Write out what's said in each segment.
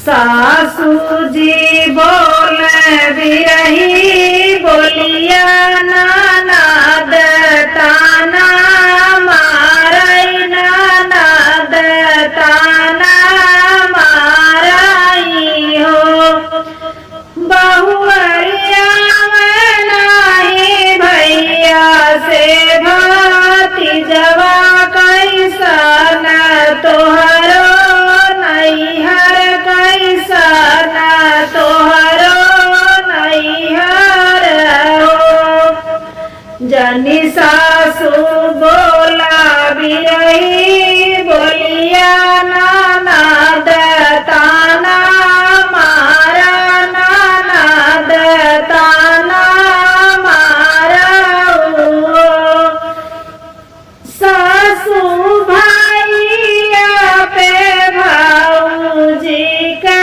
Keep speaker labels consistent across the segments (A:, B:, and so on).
A: सासू जी बोले बिरही बोलिया ननद ताना मारई ननद ताना मारई हो बहुअरिया में नाही भैया से भतीजवा कैसन तोहरो नैहर कैसन तोहरो नैहर हो जनी सासू बोला बिरही बोलिया ननद ताना मारा ननद ताना मारा सासू भैया पे भाऊजी के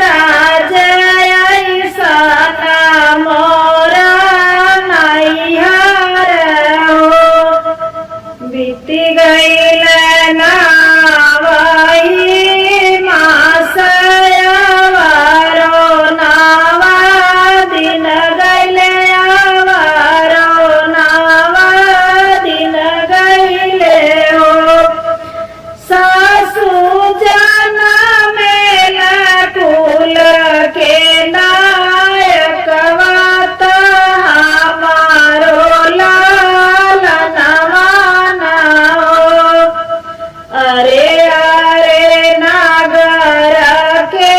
A: राज ऐसन मोरा नैहर हो बीती गईल ना वही मास अवारो नावा दिन गईल अवारो नावा दिन गईल हो सासू जनमेल कुल के नायक वात हमारो लाल नवाना हो अरे अरे नागर के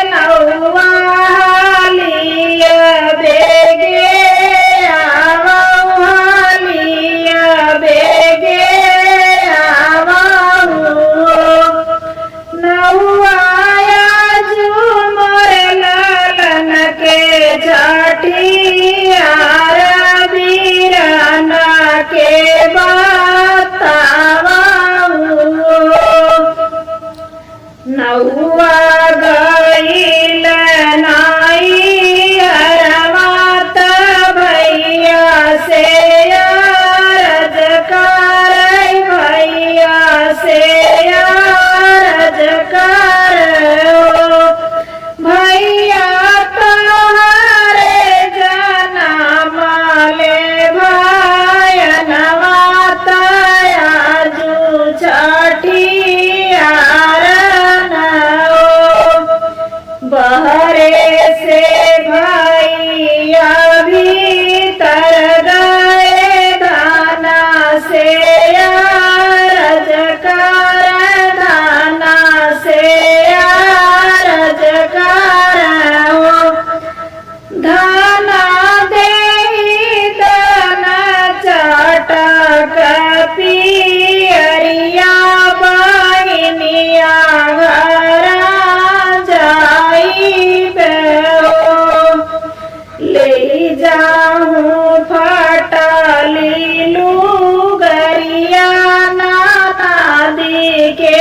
A: नौवा हालिया बेगे आवऊ हालिया बेगे आवऊ नौवाया झूमर लालन के छठियार बीरन के बतावऊ नौवा गईल नाई हरवात भैया से अरज कर भैया से अरज कर भैया तोहरे जनम ले भयनवा तयाजू छठियार बहरे से भैया भीतर गए धाना से अरज कर धाना से अरज कर धाना देहि दाना चटक पियरिया बहिनिया घरा ले जाऊं फटली लुगरिया नादी के